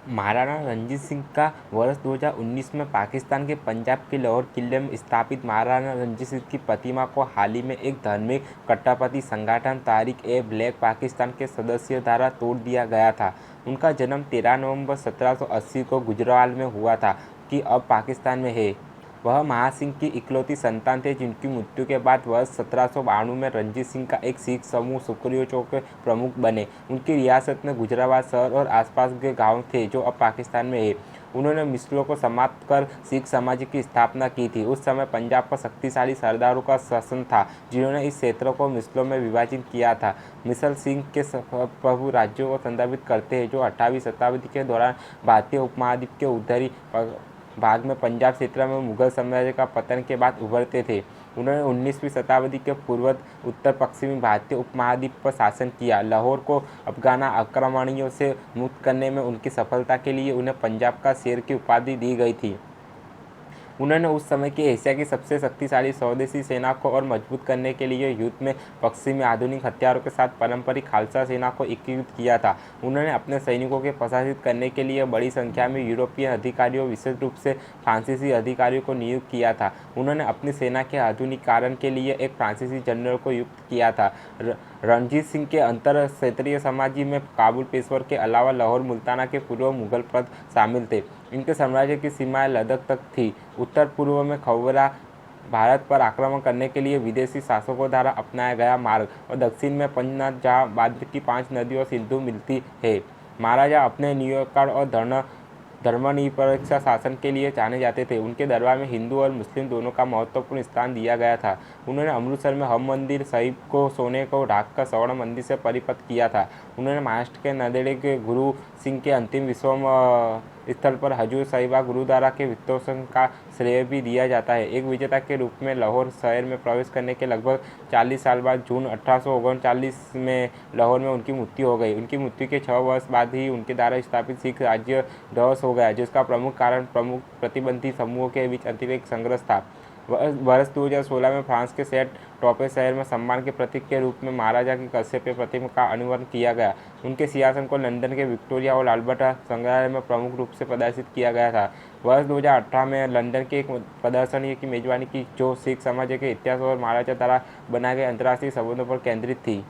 महाराणा रणजीत सिंह का वर्ष 2019 में पाकिस्तान के पंजाब के लाहौर किले में स्थापित महाराणा रणजीत सिंह की प्रतिमा को हाल ही में एक धार्मिक कट्टरपंथी संगठन तहरीक-ए-ब्लैक पाकिस्तान के सदस्यों द्वारा तोड़ दिया गया था। उनका जन्म 13 नवंबर 1780 को गुजराल में हुआ था, कि अब पाकिस्तान में है। वह महासिंह की इकलौती संतान थे, जिनकी मृत्यु के बाद वर्ष 1792 में रणजीत सिंह का एक सिख समूह सुकरियों के प्रमुख बने। उनकी रियासत में गुजराबाद शहर और आसपास के गांव थे, जो अब पाकिस्तान में है। उन्होंने मिसलों को समाप्त कर सिख समाज की स्थापना की थी। उस समय पंजाब पर शक्तिशाली सरदारों का शासन था, जिन्होंने इस क्षेत्र को मिसलों में विभाजित किया था। मिसल सिंह के प्रभु राज्यों को संदर्भित करते हैं, जो 18वीं शताब्दी के दौरान भारतीय उपमहाद्वीप के उत्तरी भाग में पंजाब क्षेत्र में मुगल साम्राज्य का पतन के बाद उभरते थे। उन्होंने 19वीं शताब्दी के पूर्वोत्तर उत्तर पश्चिमी भारतीय उपमहाद्वीप पर शासन किया। लाहौर को अफगान आक्रमणियों से मुक्त करने में उनकी सफलता के लिए उन्हें पंजाब का शेर की उपाधि दी गई थी। उन्होंने उस समय की एशिया की सबसे शक्तिशाली स्वदेशी सेना को और मजबूत करने के लिए युद्ध में पश्चिमी आधुनिक हथियारों के साथ पारंपरिक खालसा सेना को एकीकृत किया था। उन्होंने अपने सैनिकों को प्रशासित करने के लिए बड़ी संख्या में यूरोपीय अधिकारियों, विशेष रूप से फ्रांसीसी अधिकारियों को नियुक्त किया था। उन्होंने अपनी सेना के आधुनिकीकरण के लिए एक फ्रांसीसी जनरल को नियुक्त किया था। रणजीत सिंह के अंतर क्षेत्रीय समाजी में काबुल पेशवर के अलावा लाहौर मुल्ताना के पूर्व मुगल प्रांत शामिल थे। इनके साम्राज्य की सीमाएं लद्दाख तक थी। उत्तर पूर्व में खैबर भारत पर आक्रमण करने के लिए विदेशी शासकों द्वारा अपनाया गया मार्ग, और दक्षिण में पंजनाद, जहाँ बाद की 5 नदियों सिंधु मिलती है। महाराजा अपने न्यायोचित और धर्मनिरपेक्ष शासन के लिए जाने जाते थे। उनके दरबार में हिंदू और मुस्लिम दोनों का महत्वपूर्ण स्थान दिया गया था। उन्होंने अमृतसर में हरमंदिर साहिब को सोने को ढाककर स्वर्ण मंदिर से परिपथ किया था। उन्होंने महाराष्ट्र के नांदेड़ के गुरु सिंह के अंतिम विश्राम स्थल पर हजूर साहिबा गुरुद्वारा के विध्वंस का श्रेय भी दिया जाता है। एक विजेता के रूप में लाहौर शहर में प्रवेश करने के लगभग 40 साल बाद जून 1839 में लाहौर में उनकी मृत्यु हो गई। उनकी मृत्यु के 6 वर्ष बाद ही उनके द्वारा स्थापित सिख राज्य ध्वस्त हो गया, जिसका प्रमुख कारण प्रमुख प्रतिबंधी समूहों के बीच आंतरिक संघर्ष था। वर्ष 2016 में फ्रांस के सेंट ट्रोपे शहर में सम्मान के प्रतीक के रूप में महाराजा की कांस्य प्रतिमा का अनावरण किया गया। उनके सिंहासन को लंदन के विक्टोरिया और अल्बर्ट संग्रहालय में प्रमुख रूप से प्रदर्शित किया गया था। वर्ष 2018 में लंदन की एक प्रदर्शनी की मेजबानी की, जो सिख समाज के इतिहास और महाराजा द्वारा बनाए गए अंतर्राष्ट्रीय संबंधों पर केंद्रित थी।